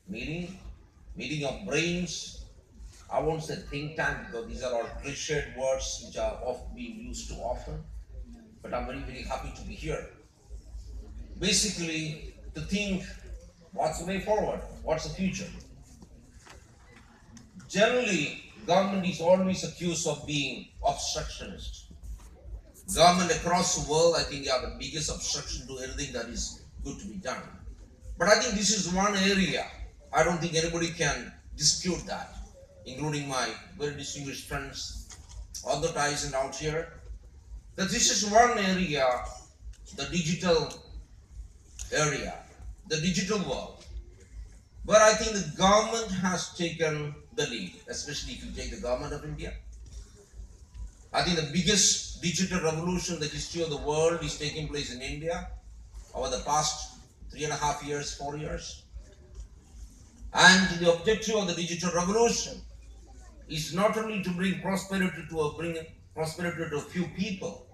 meeting, meeting of brains. I won't say think tank because these are all cliched words which are often being used too often. But I'm very, very happy to be here. Basically, to think what's the way forward, what's the future. Generally, government is always accused of being obstructionist. Government across the world, I think, are the biggest obstruction to anything that is good to be done. But I think this is one area, I don't think anybody can dispute that, including my very distinguished friends, all the ties and out here, that this is one area, the digital area, the digital world, where I think the government has taken the lead, especially if you take the government of India. I think the biggest digital revolution in the history of the world is taking place in India over the past 3.5 years, 4 years. And the objective of the digital revolution is not only to bring prosperity to a few people.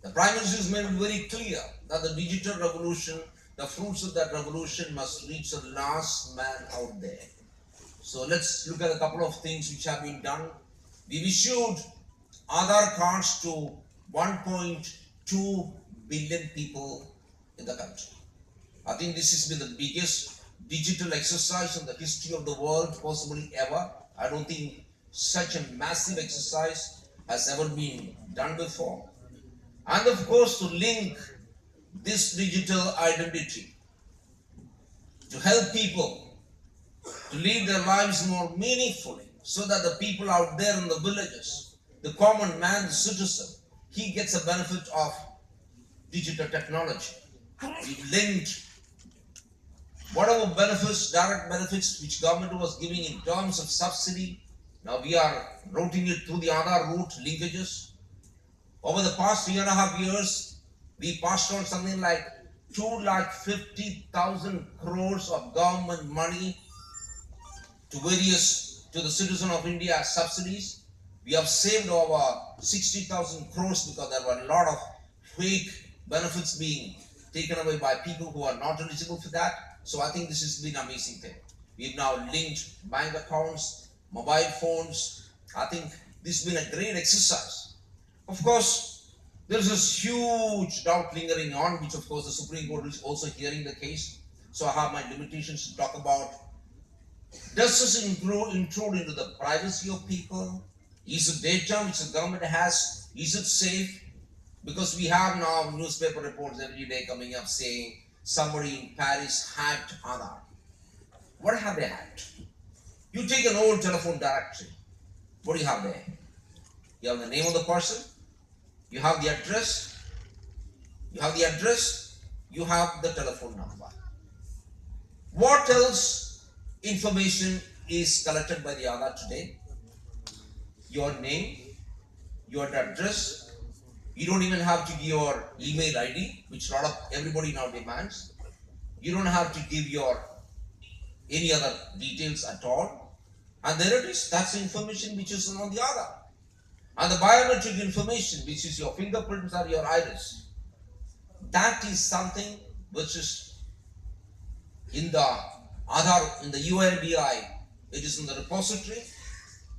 The Prime Minister has made it very clear that the digital revolution, the fruits of that revolution must reach the last man out there. So let's look at a couple of things which have been done. We've issued Aadhaar cards to 1.2 billion people in the country. I think this has been the biggest digital exercise in the history of the world, possibly ever. I don't think such a massive exercise has ever been done before. And of course, to link this digital identity, to help people to live their lives more meaningfully, so that the people out there in the villages, the common man, the citizen, he gets a benefit of digital technology. We linked whatever benefits, direct benefits which government was giving in terms of subsidy. Now we are routing it through the Aadhaar route linkages. Over the past 3.5 years, we passed on something like 250,000 crores of government money to the citizen of India as subsidies. We have saved over 60,000 crores because there were a lot of fake benefits being taken away by people who are not eligible for that. So I think this has been an amazing thing. We've now linked bank accounts, mobile phones. I think this has been a great exercise. Of course, there's this huge doubt lingering on, which of course the Supreme Court is also hearing the case. So I have my limitations to talk about. Does this intrude into the privacy of people? Is it data which the government has? Is it safe? Because we have now newspaper reports every day coming up saying somebody in Paris hacked Aadhaar. What have they hacked? You take an old telephone directory. What do you have there? You have the name of the person. You have the address. You have the telephone number. What else information is collected by the Aadhaar today? Your name, your address. You don't even have to give your email ID, which everybody now demands. You don't have to give your any other details at all. And there it is. That's the information which is on the Aadhaar. And the biometric information, which is your fingerprints or your iris, that is something which is in the Aadhaar, in the UIDI, it is in the repository.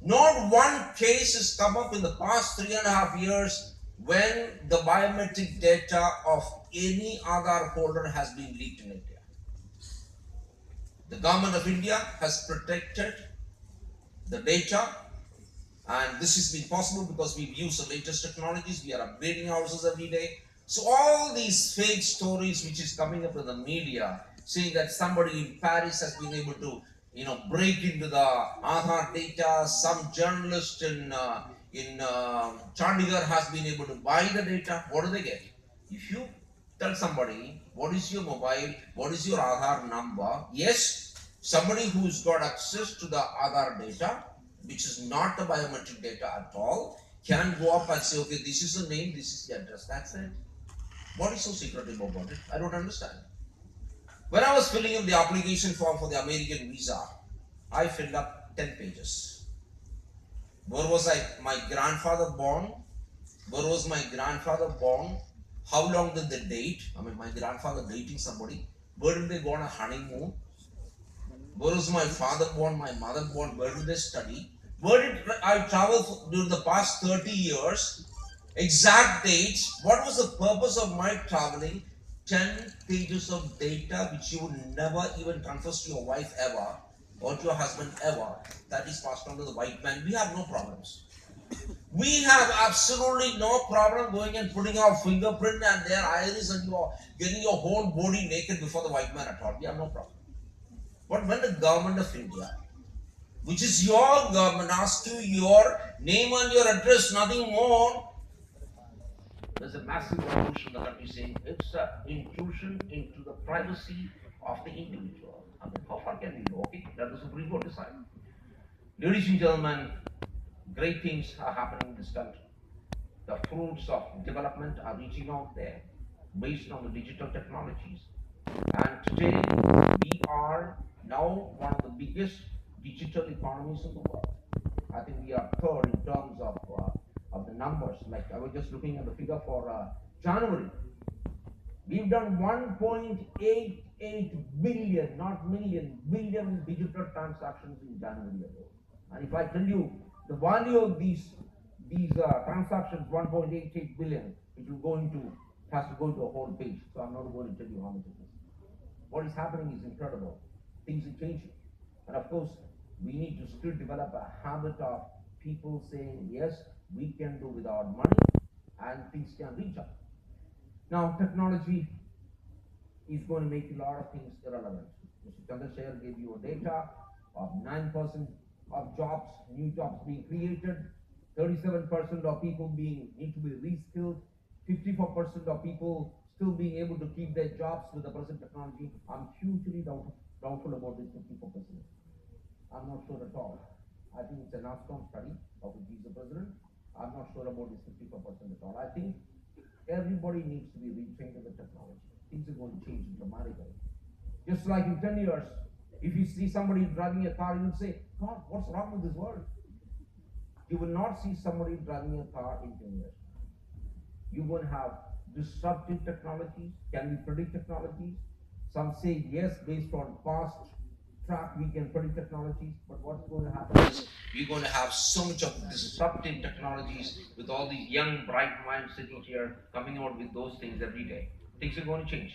Not one case has come up in the past 3.5 years when the biometric data of any Aadhaar holder has been leaked in India. The government of India has protected the data, and this has been possible because we've used the latest technologies. We are upgrading ourselves every day. So all these fake stories which is coming up in the media, saying that somebody in Paris has been able to, break into the Aadhaar data, some journalist in Chandigarh has been able to buy the data. What do they get? If you tell somebody, what is your mobile, what is your Aadhaar number? Yes, somebody who's got access to the Aadhaar data, which is not the biometric data at all, can go up and say, okay, this is the name, this is the address. That's it. What is so secretive about it? I don't understand. When I was filling in the application form for the American visa, I filled up 10 pages. Where was my grandfather born? Where was my grandfather born? How long did they date? My grandfather dating somebody. Where did they go on a honeymoon? Where is my father born, my mother born? Where did they study? Where did I travel during the past 30 years? Exact dates. What was the purpose of my traveling? 10 pages of data which you would never even confess to your wife ever or to your husband ever. That is passed on to the white man. We have no problems. We have absolutely no problem going and putting our fingerprint and their iris and your getting your whole body naked before the white man at all. We have no problem. But when the government of India, which is your government, asks you your name and your address, nothing more, there's a massive revolution in the country saying it's an intrusion into the privacy of the individual. I mean, how far can we go? Okay, let the Supreme Court decide. Ladies and gentlemen, great things are happening in this country. The fruits of development are reaching out there based on the digital technologies. And today, we are now one of the biggest digital economies in the world. I think we are third in terms of the numbers. Like I was just looking at the figure for January. We've done 1.88 billion, not million, billion digital transactions in January alone. And if I tell you the value of these transactions, 1.88 billion, it will go into, has to go into a whole page. So I'm not going to tell you how much it is. What is happening is incredible. Things are changing. And of course, we need to still develop a habit of people saying, yes, we can do without money and things can reach up. Now, technology is going to make a lot of things irrelevant. Mr. Chandrasekhar gave you a data of 9% of jobs, new jobs being created, 37% of people need to be reskilled, 54% of people still being able to keep their jobs with the present technology. I'm hugely doubtful about this 54%. I'm not sure at all. I think it's an Alphons study of which he's the president. I'm not sure about this 54% at all. I think everybody needs to be retrained in the technology. Things are going to change dramatically. Just like in 10 years, if you see somebody driving a car, you will say, God, what's wrong with this world? You will not see somebody driving a car in 10 years. You're going to have disruptive technologies. Can we predict technologies? Some say yes, based on past track, we can predict technologies, but what's going to happen is we're going to have so much of disruptive technologies with all these young, bright minds sitting here coming out with those things every day. Things are going to change.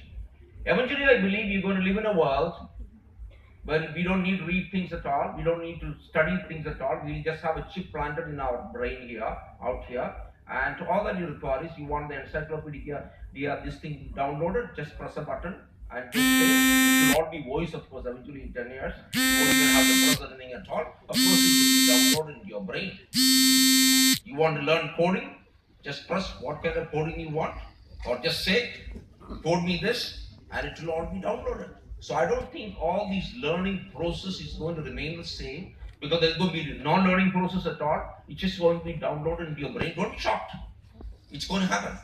Eventually, I believe you're going to live in a world where we don't need to read things at all. We don't need to study things at all. We just have a chip planted in our brain here, out here. And all that you require is you want the encyclopedia, this thing downloaded, just press a button and just say, it will all be voice, of course, eventually in 10 years. You won't even have to press anything at all. Of course, it will be downloaded into your brain. You want to learn coding? Just press what kind of coding you want, or just say, code me this, and it will all be downloaded. So I don't think all these learning process is going to remain the same, because there's going to be no learning process at all. It's just going to be downloaded into your brain. Don't be shocked. It's going to happen.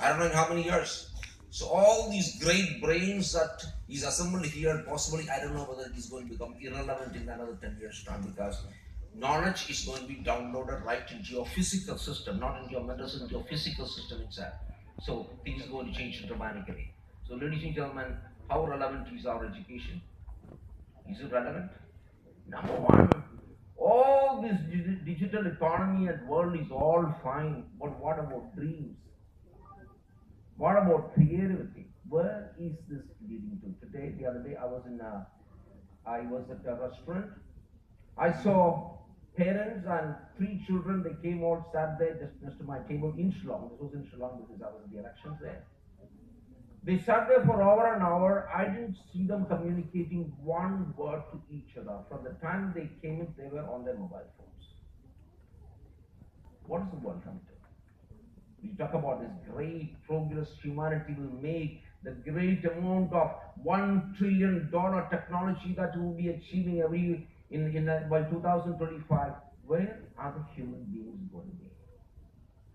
I don't know in how many years. So all these great brains that is assembled here, possibly, I don't know whether it is going to become irrelevant in another 10 years time, because knowledge is going to be downloaded right into your physical system, not into your medicine, into your physical system itself. So things are going to change dramatically. So ladies and gentlemen, how relevant is our education? Is it relevant? Number one, all this digital economy and world is all fine, but what about dreams? What about creativity? Where is this leading to? Today, the other day, I was at a restaurant. I saw parents and 3 children. They came out, sat there just next to my table in Shillong. This was in Shillong because I was at the elections there. They sat there for over an hour. I didn't see them communicating one word to each other. From the time they came in, they were on their mobile phones. What is the world coming to? We talk about this great progress humanity will make, the great amount of $1 trillion technology that we will be achieving by 2025. Where are the human beings going to be?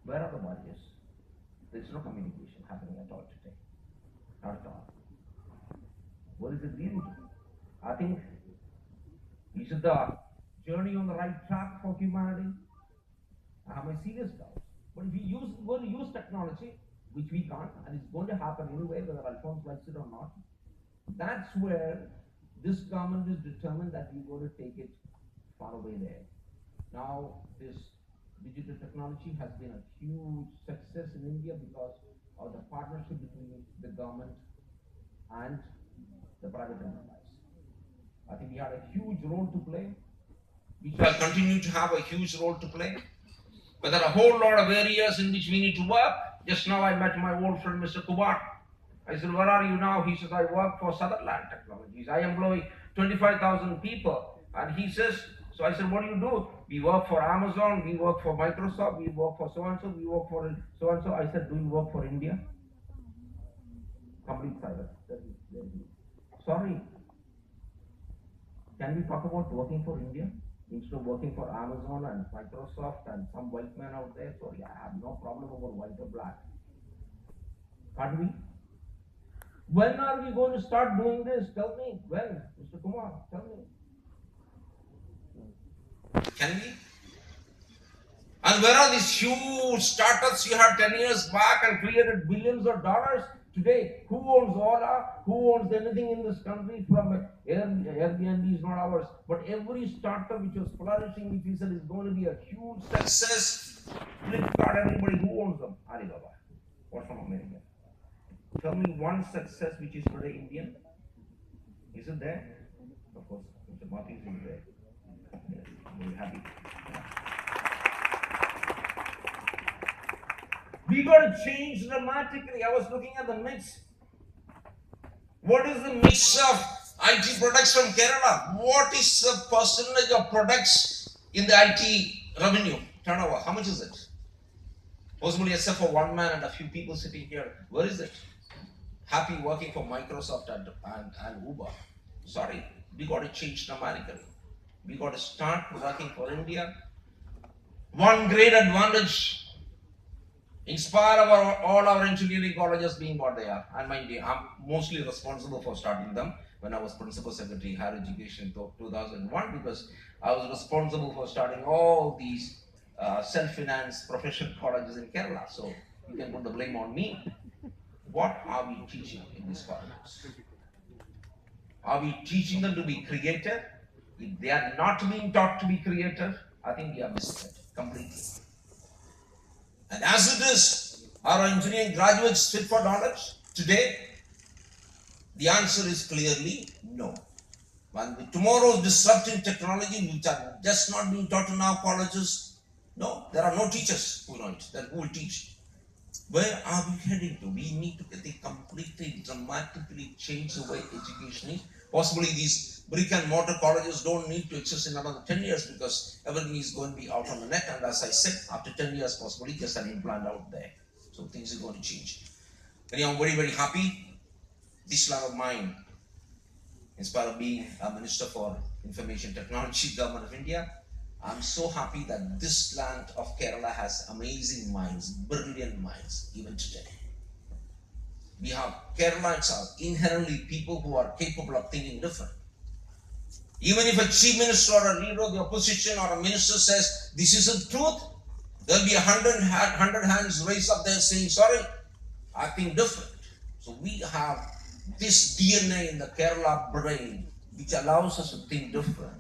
Where are the values? There's no communication happening at all today. Not at all. What is it leading to? I think, is it the journey on the right track for humanity? I have my serious doubts. But if we going to use technology, which we can't, and it's going to happen anyway, whether Alphons likes it or not, that's where This government is determined that we're going to take it far away there. Now, this digital technology has been a huge success in India because of the partnership between the government and the private enterprise. I think we had a huge role to play. We shall continue to have a huge role to play. But there are a whole lot of areas in which we need to work. Just now I met my old friend Mr. Kumar. I said, where are you now? He says, I work for Sutherland Technologies. I employ 25,000 people. And he says, so I said, what do? We work for Amazon, we work for Microsoft, we work for so-and-so, we work for so-and-so. I said, do you work for India? Complete silence. Sorry. Can we talk about working for India? Instead of working for Amazon and Microsoft and some white man out there? Sorry, I have no problem over white or black. Can't we? When are we going to start doing this? Tell me. When? Mr. Kumar, tell me. Can we? And where are these huge startups you had 10 years back and created billions of dollars? Today, who owns Ola? Who owns anything in this country? From Airbnb is not ours. But every startup which was flourishing, which we said is going to be a huge success. Flipkart, everybody, who owns them? Alibaba. Or some American. Tell me one success which is today Indian. Is it there? Of course, Mr. Martin is there. Yes, I'm very happy. We got to change dramatically. I was looking at the mix. What is the mix of IT products from Kerala? What is the percentage of products in the IT revenue turnover? How much is it? Possibly except for one man and a few people sitting here. Where is it? Happy working for Microsoft and Uber. Sorry, we got to change dramatically. We got to start working for India. One great advantage. Inspire all our engineering colleges being what they are. And mind you, I'm mostly responsible for starting them when I was Principal Secretary Higher Education in 2001, because I was responsible for starting all these self-financed professional colleges in Kerala. So you can put the blame on me. What are we teaching in these colleges? Are we teaching them to be creative? If they are not being taught to be creative, I think we are misled completely. And as it is, are our engineering graduates fit for knowledge today? The answer is clearly no. And with tomorrow's disruptive technology, which are just not being taught in our colleges, no, there are no teachers who know it, who will teach. Where are we heading to? We need to completely, dramatically change the way education is. Possibly these brick and mortar colleges don't need to exist in another 10 years because everything is going to be out on the net. And as I said, after 10 years, possibly just an implant out there. So things are going to change. Anyway, I'm very, very happy. This love of mine, in spite of being a Minister for Information Technology, Government of India, I'm so happy that this land of Kerala has amazing minds, brilliant minds, even today. We have Keralites are inherently people who are capable of thinking different. Even if a chief minister or a leader of the opposition or a minister says this isn't truth, there'll be 100 hands raised up there saying, sorry, I think different. So we have this DNA in the Kerala brain which allows us to think different.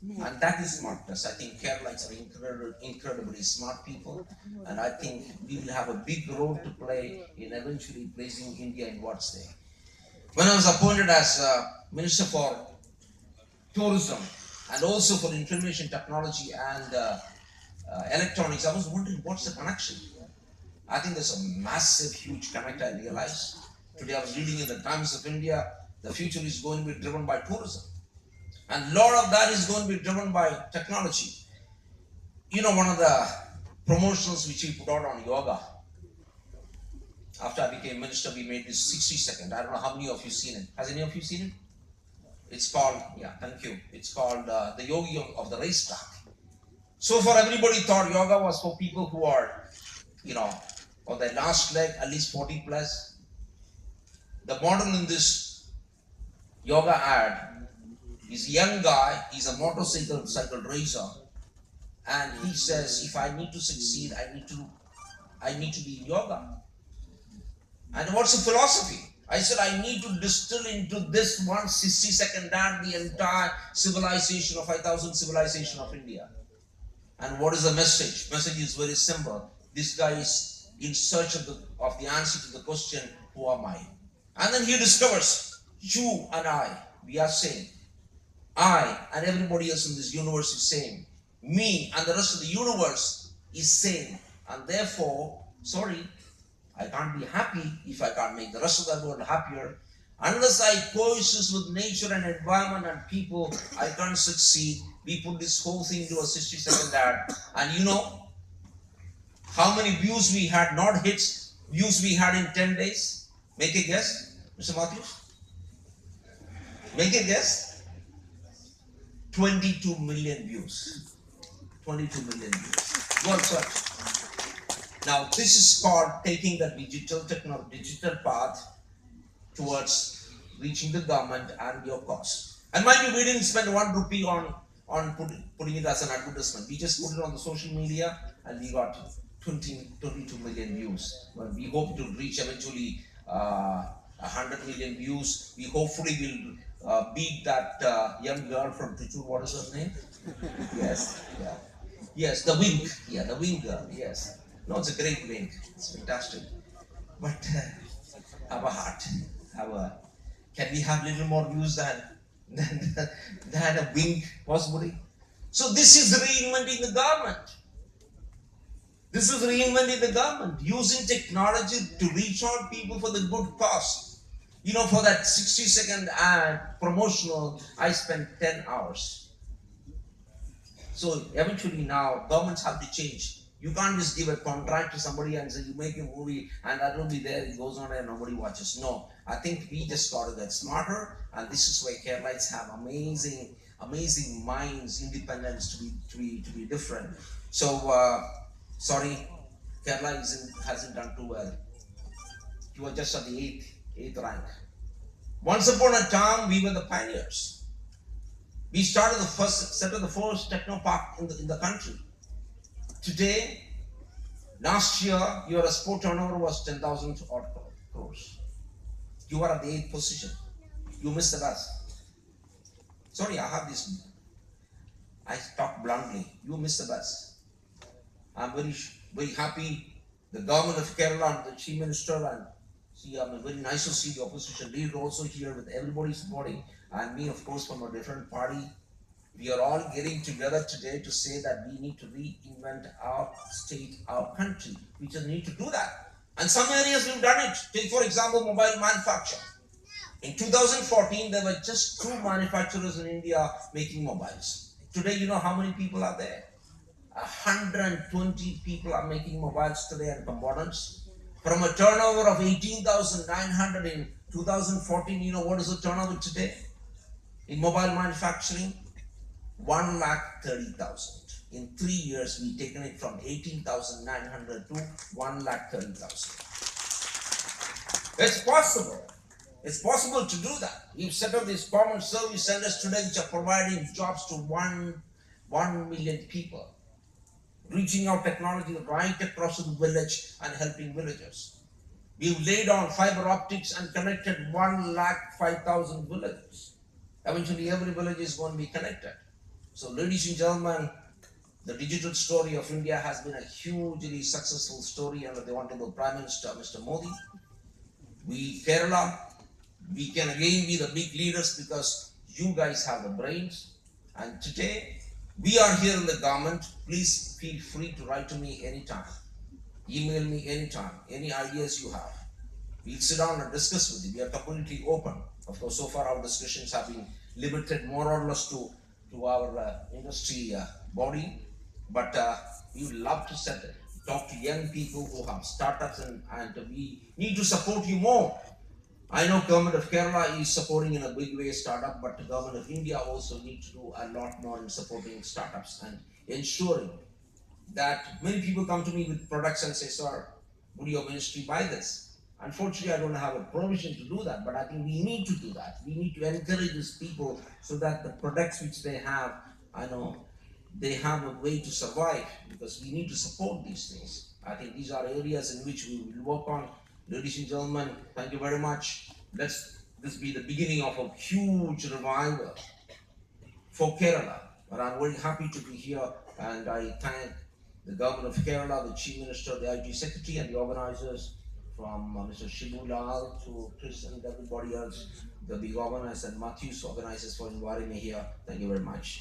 And that is smartness. I think Keralites are incredibly smart people. And I think we will have a big role to play in eventually placing India in what's there. When I was appointed as Minister for Tourism and also for Information Technology and Electronics, I was wondering what's the connection. I think there's a massive, huge connect, I realized. Today I was reading in the Times of India, the future is going to be driven by tourism. And a lot of that is going to be driven by technology. You know, one of the promotions which we put out on yoga, after I became minister, we made this 60-second. I don't know how many of you seen it. Has any of you seen it? It's called, yeah, thank you. It's called the yogi of the racetrack. So far, everybody thought yoga was for people who are, you know, on their last leg, at least 40 plus. The model in this yoga ad, he's a young guy, he's a motorcycle racer, and he says, if I need to succeed, I need to be in yoga. And what's the philosophy? I said, I need to distill into this one 60-second dance the entire civilization of 5,000 civilization of India. And what is the message? Message is very simple. This guy is in search of the answer to the question, who am I? And then he discovers, you and I, we are same. I and everybody else in this universe is same. Me and the rest of the universe is same. And therefore, sorry, I can't be happy if I can't make the rest of the world happier. Unless I coexist with nature and environment and people, I can't succeed. We put this whole thing into a 60-second ad. And you know how many views we had, not hits, views we had in 10 days? Make a guess, Mr. Matthews? Make a guess. 22 million views. 22 million views. Go and search. Now, this is called taking the digital path towards reaching the government and your cause. And mind you, we didn't spend 1 rupee on putting it as an advertisement. We just put it on the social media and we got 22 million views. Well, we hope to reach eventually 100 million views. We hopefully will beat that young girl from Tichur. What is her name? Yes, yeah. Yes, the Wink. Yeah, the Wink girl, yes. No, it's a great Wink. It's fantastic. But have a heart. Can we have little more views than a Wink, possibly? So this is reinventing the government. This is reinventing the government, using technology to reach out people for the good cause. You know, for that 60-second ad promotional, I spent 10 hours. So eventually now, governments have to change. You can't just give a contract to somebody and say, you make a movie and that will be there, it goes on and nobody watches. No, I think we just got to get smarter, and this is why Keralites have amazing minds, independence to be different. So, sorry, Kerala hasn't done too well. You are just at the eighth rank. Once upon a time, we were the pioneers. We set up the first techno park in the country. Today, last year, your export turnover was 10,000 odd crores. You are at the 8th position. You missed the bus. Sorry, I talk bluntly. You missed the bus. I'm very happy. The government of Kerala and the Chief Minister and I'm very nice to see the opposition leader also here with everybody supporting, and me, of course, from a different party. We are all getting together today to say that we need to reinvent our state, our country. We just need to do that. And some areas we've done it. Take, for example, mobile manufacture. In 2014, there were just 2 manufacturers in India making mobiles. Today, you know how many people are there? 120 people are making mobiles today and components. From a turnover of 18,900 in 2014, you know what is the turnover today in mobile manufacturing? 1,30,000. In 3 years, we've taken it from 18,900 to 1,30,000. It's possible. It's possible to do that. We've set up these common service centers today which are providing jobs to 1 million people, reaching out technology right across the village and helping villagers. We've laid on fiber optics and connected 1,05,000 villages. Eventually, every village is going to be connected. So, ladies and gentlemen, the digital story of India has been a hugely successful story under the Honorable Prime Minister, Mr. Modi. We, Kerala, we can again be the big leaders because you guys have the brains. And today, we are here in the government. Please feel free to write to me anytime. Email me anytime. Any ideas you have. We'll sit down and discuss with you. We are completely open. Of course, so far our discussions have been limited more or less to our industry body. But we would love to talk to young people who have startups and we need to support you more. I know government of Kerala is supporting in a big way startup, but the government of India also needs to do a lot more in supporting startups and ensuring that many people come to me with products and say, sir, would your ministry buy this? Unfortunately, I don't have a provision to do that, but I think we need to do that. We need to encourage these people so that the products which they have, I know, they have a way to survive, because we need to support these things. I think these are areas in which we will work on. Ladies and gentlemen, thank you very much. Let's this be the beginning of a huge revival for Kerala. And I'm very happy to be here, and I thank the government of Kerala, the Chief Minister, the IT Secretary, and the organizers from Mr. Shibu Lal to Chris and everybody else, the big organizers and Matthew's organizers for inviting me here. Thank you very much.